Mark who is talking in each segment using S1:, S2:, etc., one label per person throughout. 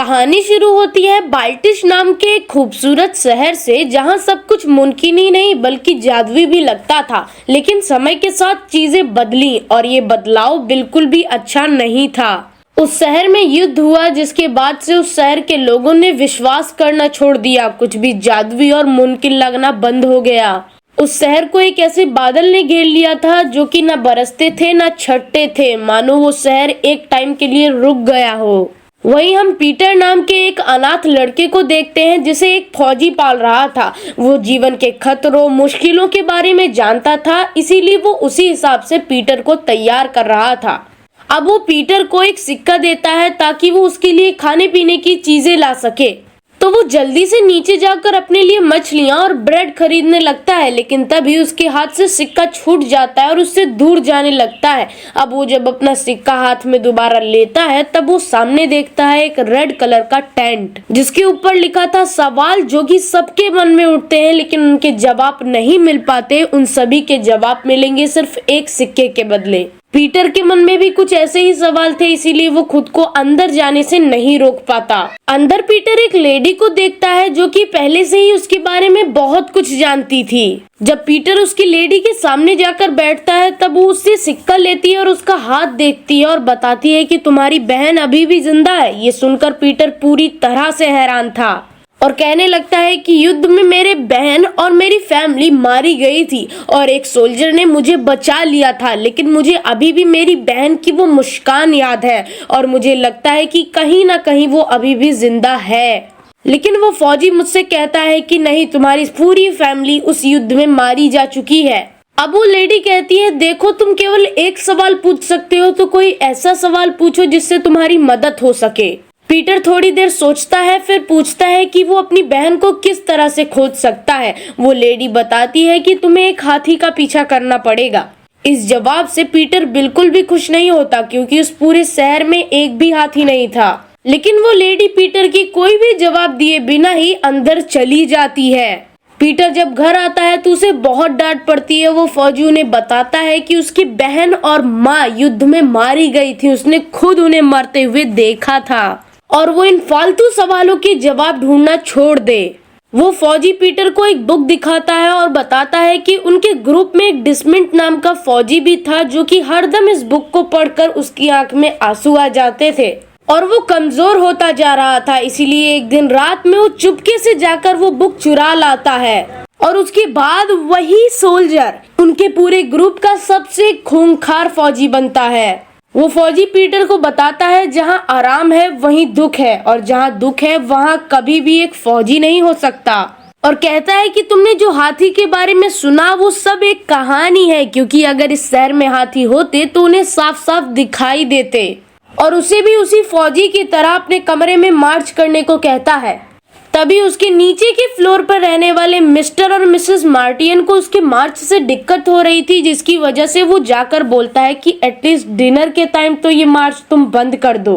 S1: कहानी शुरू होती है बाल्टिश नाम के एक खूबसूरत शहर से, जहां सब कुछ मुमकिन ही नहीं बल्कि जादुई भी लगता था। लेकिन समय के साथ चीजें बदली और ये बदलाव बिल्कुल भी अच्छा नहीं था। उस शहर में युद्ध हुआ, जिसके बाद से उस शहर के लोगों ने विश्वास करना छोड़ दिया। कुछ भी जादुई और मुमकिन लगना बंद हो गया। उस शहर को एक ऐसे बादल ने घेर लिया था जो कि न बरसते थे न छटते थे, मानो वो शहर एक टाइम के लिए रुक गया हो। वहीं हम पीटर नाम के एक अनाथ लड़के को देखते हैं, जिसे एक फौजी पाल रहा था। वो जीवन के खतरों मुश्किलों के बारे में जानता था, इसीलिए वो उसी हिसाब से पीटर को तैयार कर रहा था। अब वो पीटर को एक सिक्का देता है ताकि वो उसके लिए खाने पीने की चीजें ला सके। तो वो जल्दी से नीचे जाकर अपने लिए मछलियां और ब्रेड खरीदने लगता है, लेकिन तभी उसके हाथ से सिक्का छूट जाता है और उससे दूर जाने लगता है। अब वो जब अपना सिक्का हाथ में दोबारा लेता है, तब वो सामने देखता है एक रेड कलर का टेंट, जिसके ऊपर लिखा था सवाल जो कि सबके मन में उठते हैं लेकिन उनके जवाब नहीं मिल पाते। उन सभी के जवाब मिलेंगे सिर्फ एक सिक्के के बदले। पीटर के मन में भी कुछ ऐसे ही सवाल थे, इसीलिए वो खुद को अंदर जाने से नहीं रोक पाता। अंदर पीटर एक लेडी को देखता है जो कि पहले से ही उसके बारे में बहुत कुछ जानती थी। जब पीटर उसकी लेडी के सामने जाकर बैठता है, तब वो उससे सिक्का लेती है और उसका हाथ देखती है और बताती है कि तुम्हारी बहन अभी भी जिंदा है। ये सुनकर पीटर पूरी तरह से हैरान था और कहने लगता है कि युद्ध में मेरे बहन और मेरी फैमिली मारी गई थी और एक सोल्जर ने मुझे बचा लिया था, लेकिन मुझे अभी भी मेरी बहन की वो मुस्कान याद है और मुझे लगता है कि कहीं ना कहीं वो अभी भी जिंदा है। लेकिन वो फौजी मुझसे कहता है कि नहीं, तुम्हारी पूरी फैमिली उस युद्ध में मारी जा चुकी है। अब वो लेडी कहती है, देखो तुम केवल एक सवाल पूछ सकते हो, तो कोई ऐसा सवाल पूछो जिससे तुम्हारी मदद हो सके। पीटर थोड़ी देर सोचता है, फिर पूछता है कि वो अपनी बहन को किस तरह से खोज सकता है। वो लेडी बताती है कि तुम्हें एक हाथी का पीछा करना पड़ेगा। इस जवाब से पीटर बिल्कुल भी खुश नहीं होता, क्योंकि उस पूरे शहर में एक भी हाथी नहीं था। लेकिन वो लेडी पीटर की कोई भी जवाब दिए बिना ही अंदर चली जाती है। पीटर जब घर आता है तो उसे बहुत डांट पड़ती है। वो फौजी उन्हें बताता है कि उसकी बहन और माँ युद्ध में मारी गई थी, उसने खुद उन्हें मरते हुए देखा था और वो इन फालतू सवालों के जवाब ढूंढना छोड़ दे। वो फौजी पीटर को एक बुक दिखाता है और बताता है कि उनके ग्रुप में एक डिसमिंट नाम का फौजी भी था, जो कि हरदम इस बुक को पढ़कर उसकी आंख में आंसू आ जाते थे और वो कमजोर होता जा रहा था। इसीलिए एक दिन रात में वो चुपके से जाकर वो बुक चुरा लाता है और उसके बाद वही सोल्जर उनके पूरे ग्रुप का सबसे खूंखार फौजी बनता है। वो फौजी पीटर को बताता है, जहाँ आराम है वहीं दुख है और जहाँ दुख है वहाँ कभी भी एक फौजी नहीं हो सकता। और कहता है कि तुमने जो हाथी के बारे में सुना वो सब एक कहानी है, क्योंकि अगर इस शहर में हाथी होते तो उन्हें साफ साफ दिखाई देते। और उसे भी उसी फौजी की तरह अपने कमरे में मार्च करने को कहता है। तभी उसके नीचे के फ्लोर पर रहने वाले मिस्टर और मिसेस मार्टियन को उसके मार्च से दिक्कत हो रही थी, जिसकी वजह से वो जाकर बोलता है कि एटलीस्ट डिनर के टाइम तो ये मार्च तुम बंद कर दो।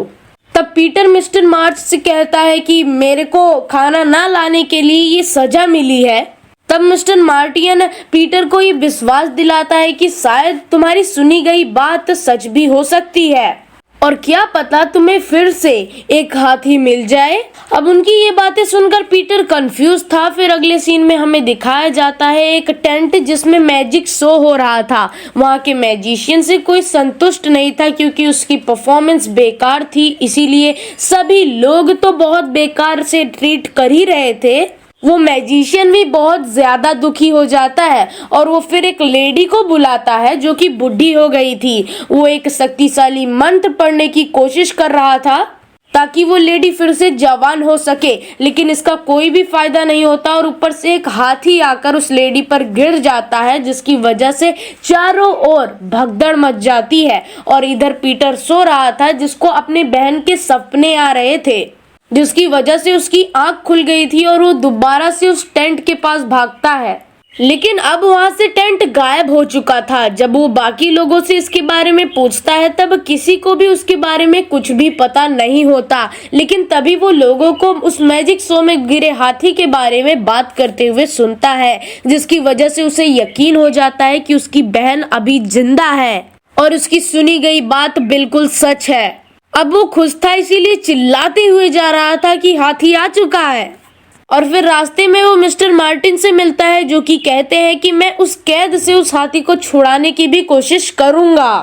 S1: तब पीटर मिस्टर मार्च से कहता है कि मेरे को खाना ना लाने के लिए ये सजा मिली है। तब मिस्टर मार्टियन पीटर को ये विश्वास दिलाता है कि शायद तुम्हारी सुनी गई बात सच भी हो सकती है और क्या पता तुम्हें फिर से एक हाथी मिल जाए। अब उनकी ये बातें सुनकर पीटर कंफ्यूज था। फिर अगले सीन में हमें दिखाया जाता है एक टेंट जिसमें मैजिक शो हो रहा था। वहाँ के मैजिशियन से कोई संतुष्ट नहीं था, क्योंकि उसकी परफॉर्मेंस बेकार थी। इसीलिए सभी लोग तो बहुत बेकार से ट्रीट कर ही रहे थे। वो मैजिशियन भी बहुत ज्यादा दुखी हो जाता है और वो फिर एक लेडी को बुलाता है जो कि बुढ़ी हो गई थी। वो एक शक्तिशाली मंत्र पढ़ने की कोशिश कर रहा था ताकि वो लेडी फिर से जवान हो सके, लेकिन इसका कोई भी फायदा नहीं होता और ऊपर से एक हाथी आकर उस लेडी पर गिर जाता है, जिसकी वजह से चारों ओर भगदड़ मच जाती है। और इधर पीटर सो रहा था, जिसको अपने बहन के सपने आ रहे थे, जिसकी वजह से उसकी आंख खुल गई थी और वो दोबारा से उस टेंट के पास भागता है। लेकिन अब वहां से टेंट गायब हो चुका था। जब वो बाकी लोगों से इसके बारे में पूछता है, तब किसी को भी उसके बारे में कुछ भी पता नहीं होता। लेकिन तभी वो लोगों को उस मैजिक शो में गिरे हाथी के बारे में बात करते हुए सुनता है, जिसकी वजह से उसे यकीन हो जाता है कि उसकी बहन अभी जिंदा है और उसकी सुनी गई बात बिल्कुल सच है। अब वो खुश था, इसीलिए चिल्लाते हुए जा रहा था कि हाथी आ चुका है। और फिर रास्ते में वो मिस्टर मार्टिन से मिलता है, जो कि कहते हैं कि मैं उस कैद से उस हाथी को छुड़ाने की भी कोशिश करूंगा।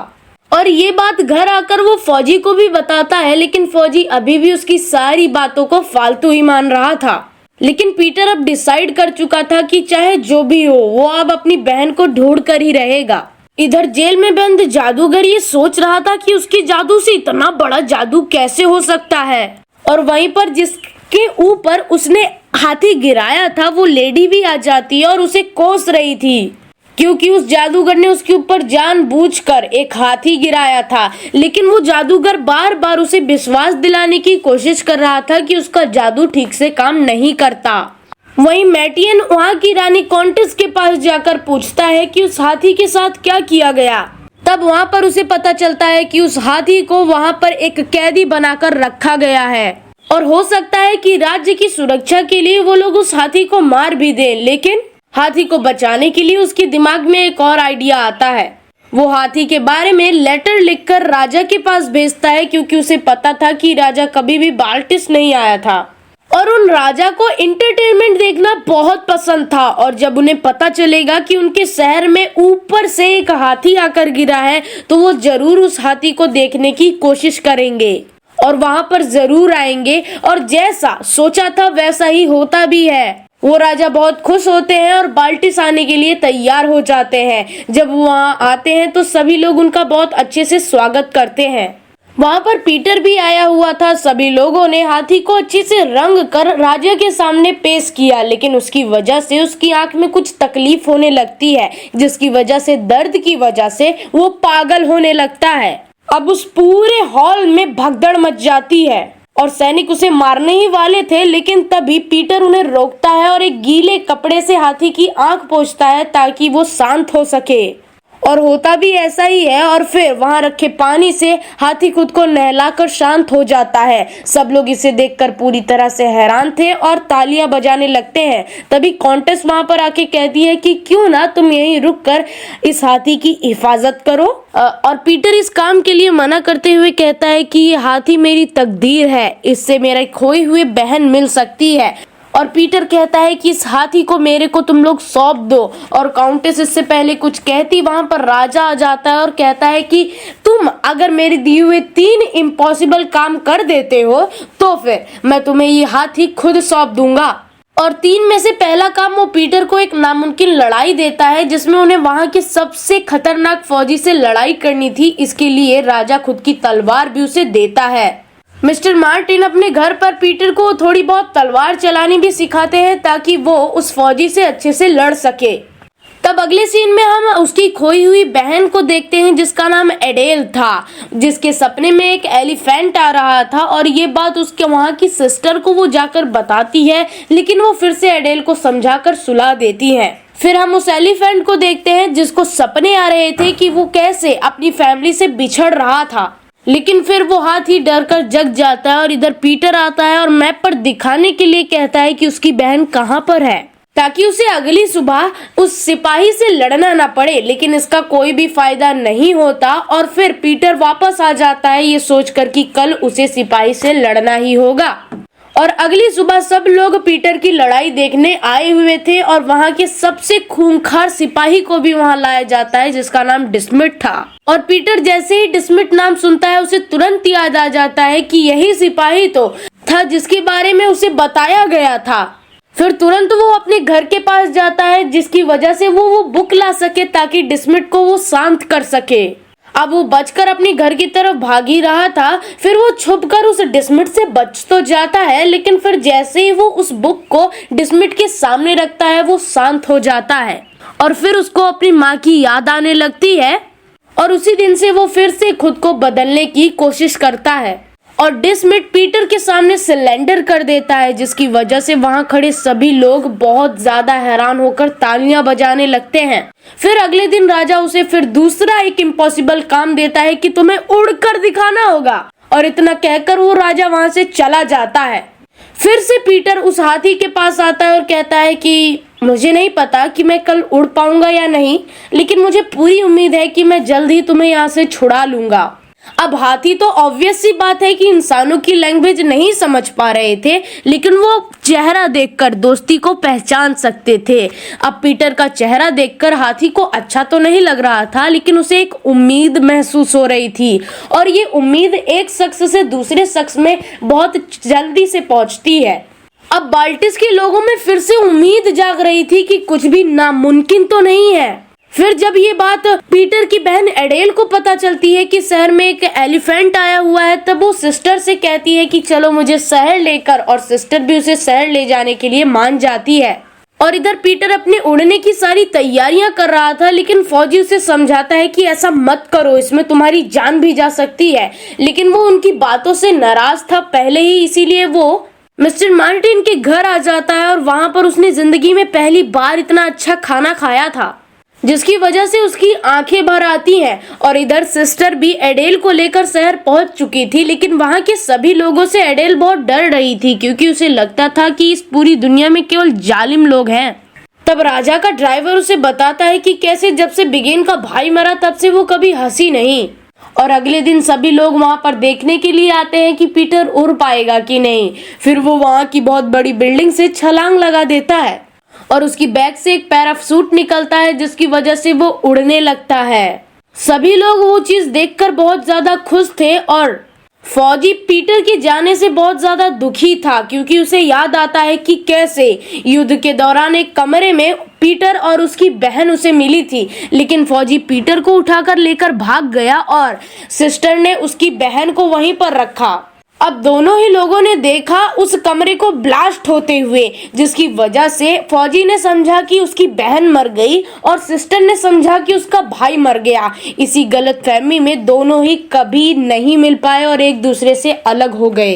S1: और ये बात घर आकर वो फौजी को भी बताता है, लेकिन फौजी अभी भी उसकी सारी बातों को फालतू ही मान रहा था। लेकिन पीटर अब डिसाइड कर चुका था कि चाहे जो भी हो, वो अब अपनी बहन को ढूंढ कर ही रहेगा। इधर जेल में बंद जादूगर ये सोच रहा था कि उसके जादू से इतना बड़ा जादू कैसे हो सकता है। और वहीं पर जिसके ऊपर उसने हाथी गिराया था, वो लेडी भी आ जाती है और उसे कोस रही थी, क्योंकि उस जादूगर ने उसके ऊपर जानबूझकर एक हाथी गिराया था। लेकिन वो जादूगर बार बार उसे विश्वास दिलाने की कोशिश कर रहा था कि उसका जादू ठीक से काम नहीं करता। वहीं मैटियन वहाँ की रानी कॉन्टेस के पास जाकर पूछता है कि उस हाथी के साथ क्या किया गया। तब वहाँ पर उसे पता चलता है कि उस हाथी को वहाँ पर एक कैदी बनाकर रखा गया है, और हो सकता है कि राज्य की सुरक्षा के लिए वो लोग उस हाथी को मार भी दें। लेकिन हाथी को बचाने के लिए उसके दिमाग में एक और आइडिया आता है। वो हाथी के बारे में लेटर लिखकर राजा के पास भेजता है, क्योंकि उसे पता था कि राजा कभी भी बाल्टिस नहीं आया था और उन राजा को एंटरटेनमेंट देखना बहुत पसंद था। और जब उन्हें पता चलेगा कि उनके शहर में ऊपर से एक हाथी आकर गिरा है, तो वो जरूर उस हाथी को देखने की कोशिश करेंगे और वहां पर जरूर आएंगे। और जैसा सोचा था वैसा ही होता भी है। वो राजा बहुत खुश होते हैं और बाल्टिस आने के लिए तैयार हो जाते हैं। जब वो वहाँ आते हैं तो सभी लोग उनका बहुत अच्छे से स्वागत करते हैं। वहाँ पर पीटर भी आया हुआ था। सभी लोगों ने हाथी को अच्छे से रंग कर राजा के सामने पेश किया, लेकिन उसकी वजह से उसकी आंख में कुछ तकलीफ होने लगती है, जिसकी वजह से दर्द की वजह से वो पागल होने लगता है। अब उस पूरे हॉल में भगदड़ मच जाती है और सैनिक उसे मारने ही वाले थे, लेकिन तभी पीटर उन्हें रोकता है और एक गीले कपड़े से हाथी की आंख पोंछता है ताकि वो शांत हो सके। और होता भी ऐसा ही है। और फिर वहां रखे पानी से हाथी खुद को नहलाकर शांत हो जाता है। सब लोग इसे देखकर पूरी तरह से हैरान थे और तालियां बजाने लगते हैं। तभी कॉन्टेस वहां पर आके कहती है कि क्यों ना तुम यहीं रुककर इस हाथी की हिफाजत करो। और पीटर इस काम के लिए मना करते हुए कहता है कि ये हाथी मेरी तकदीर है, इससे मेरे खोई हुए बहन मिल सकती है। और पीटर कहता है कि इस हाथी को मेरे को तुम लोग सौंप दो। और काउंटेस इससे पहले कुछ कहती, वहां पर राजा आ जाता है और कहता है कि तुम अगर मेरे दिए हुए 3 इम्पॉसिबल काम कर देते हो तो फिर मैं तुम्हें ये हाथी खुद सौंप दूंगा। और 3 में से पहला काम वो पीटर को एक नामुमकिन लड़ाई देता है, जिसमें उन्हें वहां के सबसे खतरनाक फौजी से लड़ाई करनी थी। इसके लिए राजा खुद की तलवार भी उसे देता है। मिस्टर मार्टिन अपने घर पर पीटर को थोड़ी बहुत तलवार चलानी भी सिखाते हैं ताकि वो उस फौजी से अच्छे से लड़ सके। तब अगले सीन में हम उसकी खोई हुई बहन को देखते हैं, जिसका नाम एडेल था, जिसके सपने में एक एलिफेंट आ रहा था। और ये बात उसके वहाँ की सिस्टर को वो जाकर बताती है, लेकिन वो फिर से एडेल को समझाकर सुला देती है। फिर हम उस एलिफेंट को देखते हैं जिसको सपने आ रहे थे कि वो कैसे अपनी फैमिली से बिछड़ रहा था, लेकिन फिर वो हाथी डर कर जग जाता है। और इधर पीटर आता है और मैप पर दिखाने के लिए कहता है कि उसकी बहन कहाँ पर है, ताकि उसे अगली सुबह उस सिपाही से लड़ना ना पड़े। लेकिन इसका कोई भी फायदा नहीं होता और फिर पीटर वापस आ जाता है ये सोचकर कि कल उसे सिपाही से लड़ना ही होगा। और अगली सुबह सब लोग पीटर की लड़ाई देखने आए हुए थे और वहाँ के सबसे खूंखार सिपाही को भी वहाँ लाया जाता है, जिसका नाम डिस्मिट था। और पीटर जैसे ही डिस्मिट नाम सुनता है, उसे तुरंत याद आ जाता है कि यही सिपाही तो था जिसके बारे में उसे बताया गया था। फिर तुरंत वो अपने घर के पास जाता है, जिसकी वजह से वो बुक ला सके ताकि डिस्मिट को वो शांत कर सके। अब वो बचकर अपने घर की तरफ भाग ही रहा था। फिर वो छुपकर उस डिस्मिट से बच तो जाता है, लेकिन फिर जैसे ही वो उस बुक को डिस्मिट के सामने रखता है, वो शांत हो जाता है और फिर उसको अपनी माँ की याद आने लगती है। और उसी दिन से वो फिर से खुद को बदलने की कोशिश करता है और डिस्मिट पीटर के सामने सिलेंडर कर देता है, जिसकी वजह से वहां खड़े सभी लोग बहुत ज्यादा हैरान होकर तालियां बजाने लगते हैं। फिर अगले दिन राजा उसे फिर दूसरा एक इम्पॉसिबल काम देता है कि तुम्हें उड़कर दिखाना होगा। और इतना कहकर वो राजा वहां से चला जाता है। फिर से पीटर उस हाथी के पास आता है और कहता है कि मुझे नहीं पता कि मैं कल उड़ पाऊंगा या नहीं, लेकिन मुझे पूरी उम्मीद है कि मैं जल्द ही तुम्हें यहाँ से छुड़ा लूंगा। अब हाथी तो ऑब्वियस सी बात है कि इंसानों की लैंग्वेज नहीं समझ पा रहे थे, लेकिन वो चेहरा देखकर दोस्ती को पहचान सकते थे। अब पीटर का चेहरा देखकर हाथी को अच्छा तो नहीं लग रहा था, लेकिन उसे एक उम्मीद महसूस हो रही थी, और ये उम्मीद एक शख्स से दूसरे शख्स में बहुत जल्दी से पहुंचती है। अब बाल्टिस के लोगों में फिर से उम्मीद जाग रही थी कि कुछ भी नामुमकिन तो नहीं है। फिर जब ये बात पीटर की बहन एडेल को पता चलती है कि शहर में एक एलिफेंट आया हुआ है, तब वो सिस्टर से कहती है कि चलो मुझे शहर लेकर, और सिस्टर भी उसे शहर ले जाने के लिए मान जाती है। और इधर पीटर अपने उड़ने की सारी तैयारियां कर रहा था, लेकिन फौजी उसे समझाता है कि ऐसा मत करो, इसमें तुम्हारी जान भी जा सकती है। लेकिन वो उनकी बातों से नाराज था पहले ही, इसीलिए वो मिस्टर मार्टिन के घर आ जाता है, और वहां पर उसने जिंदगी में पहली बार इतना अच्छा खाना खाया था, जिसकी वजह से उसकी आंखें भर आती हैं। और इधर सिस्टर भी एडेल को लेकर शहर पहुंच चुकी थी, लेकिन वहां के सभी लोगों से एडेल बहुत डर रही थी, क्योंकि उसे लगता था कि इस पूरी दुनिया में केवल जालिम लोग हैं। तब राजा का ड्राइवर उसे बताता है कि कैसे जब से बिगेन का भाई मरा तब से वो कभी हंसी नहीं। और अगले दिन सभी लोग वहां पर देखने के लिए आते हैं कि पीटर उड़ पाएगा कि नहीं। फिर वो वहां की बहुत बड़ी बिल्डिंग से छलांग लगा देता है, और उसकी बैग से एक पैराशूट निकलता है, जिसकी वजह से वो उड़ने लगता है। सभी लोग वो चीज देखकर बहुत ज्यादा खुश थे, और फौजी पीटर के जाने से बहुत ज्यादा दुखी था, क्योंकि उसे याद आता है कि कैसे युद्ध के दौरान एक कमरे में पीटर और उसकी बहन उसे मिली थी, लेकिन फौजी पीटर को उठाकर लेकर भाग गया और सिस्टर ने उसकी बहन को वहीं पर रखा। अब दोनों ही लोगों ने देखा उस कमरे को ब्लास्ट होते हुए, जिसकी वजह से फौजी ने समझा कि उसकी बहन मर गई और सिस्टर ने समझा कि उसका भाई मर गया। इसी गलतफहमी में दोनों ही कभी नहीं मिल पाए और एक दूसरे से अलग हो गए।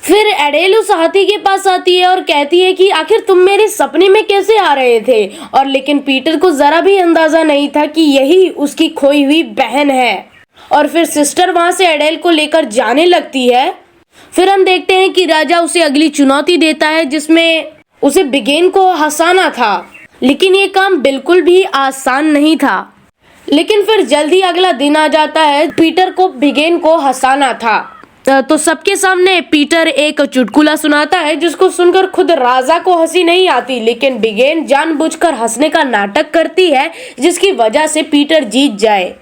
S1: फिर एडेल उस हाथी के पास आती है और कहती है कि आखिर तुम मेरे सपने में कैसे आ रहे थे। और लेकिन पीटर को जरा भी अंदाजा नहीं था कि यही उसकी खोई हुई बहन है। और फिर सिस्टर वहां से एडेल को लेकर जाने लगती है। फिर हम देखते हैं कि राजा उसे अगली चुनौती देता है, जिसमें उसे बिगेन को हंसाना था, लेकिन ये काम बिल्कुल भी आसान नहीं था। लेकिन फिर जल्दी अगला दिन आ जाता है, पीटर को बिगेन को हंसाना था। तो सबके सामने पीटर एक चुटकुला सुनाता है, जिसको सुनकर खुद राजा को हंसी नहीं आती, लेकिन बिगेन जानबूझकर हंसने का नाटक करती है, जिसकी वजह से पीटर जीत जाए।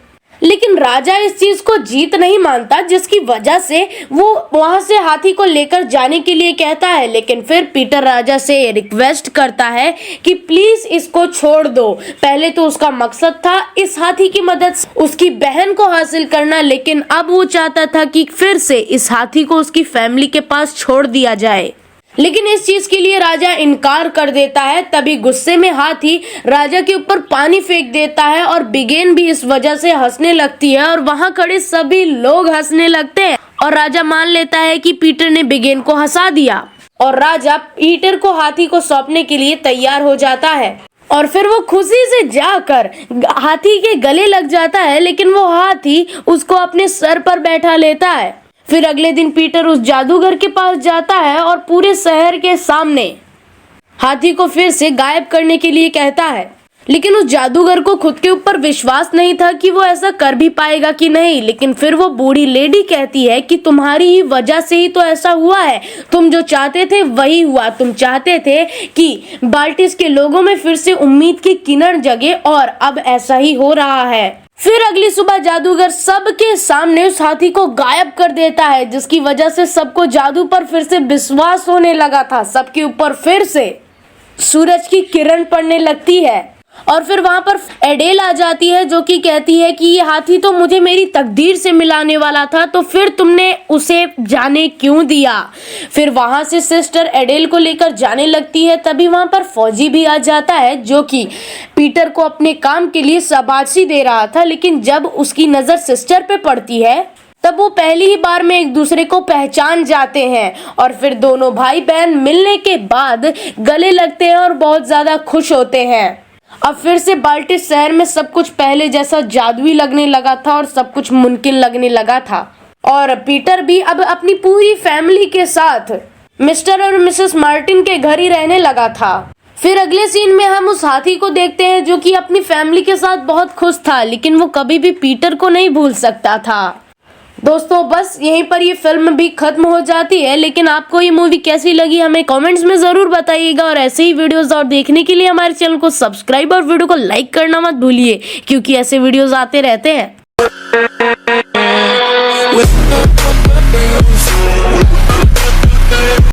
S1: लेकिन राजा इस चीज को जीत नहीं मानता, जिसकी वजह से वो वहां से हाथी को लेकर जाने के लिए कहता है। लेकिन फिर पीटर राजा से रिक्वेस्ट करता है कि प्लीज इसको छोड़ दो। पहले तो उसका मकसद था इस हाथी की मदद से उसकी बहन को हासिल करना, लेकिन अब वो चाहता था कि फिर से इस हाथी को उसकी फैमिली के पास छोड़ दिया जाए। लेकिन इस चीज के लिए राजा इनकार कर देता है। तभी गुस्से में हाथी राजा के ऊपर पानी फेंक देता है, और बिगेन भी इस वजह से हंसने लगती है, और वहां खड़े सभी लोग हंसने लगते हैं। और राजा मान लेता है कि पीटर ने बिगेन को हंसा दिया, और राजा पीटर को हाथी को सौंपने के लिए तैयार हो जाता है। और फिर वो खुशी से जाकर हाथी के गले लग जाता है, लेकिन वो हाथी उसको अपने सर पर बैठा लेता है। फिर अगले दिन पीटर उस जादूगर के पास जाता है और पूरे शहर के सामने हाथी को फिर से गायब करने के लिए कहता है। लेकिन उस जादूगर को खुद के ऊपर विश्वास नहीं था कि वो ऐसा कर भी पाएगा कि नहीं। लेकिन फिर वो बूढ़ी लेडी कहती है कि तुम्हारी ही वजह से ही तो ऐसा हुआ है, तुम जो चाहते थे वही हुआ। तुम चाहते थे कि बाल्टिस के लोगों में फिर से उम्मीद की किरण जगे, और अब ऐसा ही हो रहा है। फिर अगली सुबह जादूगर सबके सामने उस हाथी को गायब कर देता है, जिसकी वजह से सबको जादू पर फिर से विश्वास होने लगा था। सबके ऊपर फिर से सूरज की किरण पड़ने लगती है। और फिर वहां पर एडेल आ जाती है, जो कि कहती है कि ये हाथी तो मुझे मेरी तकदीर से मिलाने वाला था, तो फिर तुमने उसे जाने क्यों दिया। फिर वहां से सिस्टर एडेल को लेकर जाने लगती है। तभी वहां पर फौजी भी आ जाता है, जो कि पीटर को अपने काम के लिए शाबाशी दे रहा था। लेकिन जब उसकी नजर सिस्टर पे पड़ती है, तब वो पहली ही बार में एक दूसरे को पहचान जाते हैं। और फिर दोनों भाई बहन मिलने के बाद गले लगते हैं और बहुत ज्यादा खुश होते हैं। अब फिर से बाल्टिस शहर में सब कुछ पहले जैसा जादुई लगने लगा था, और सब कुछ मुमकिन लगने लगा था। और पीटर भी अब अपनी पूरी फैमिली के साथ मिस्टर और मिसेस मार्टिन के घर ही रहने लगा था। फिर अगले सीन में हम उस हाथी को देखते हैं, जो कि अपनी फैमिली के साथ बहुत खुश था, लेकिन वो कभी भी पीटर को नहीं भूल सकता था। दोस्तों बस यहीं पर ये फिल्म भी खत्म हो जाती है, लेकिन आपको ये मूवी कैसी लगी हमें कमेंट्स में जरूर बताइएगा। और ऐसे ही वीडियोस और देखने के लिए हमारे चैनल को सब्सक्राइब और वीडियो को लाइक करना मत भूलिए, क्योंकि ऐसे वीडियोस आते रहते हैं।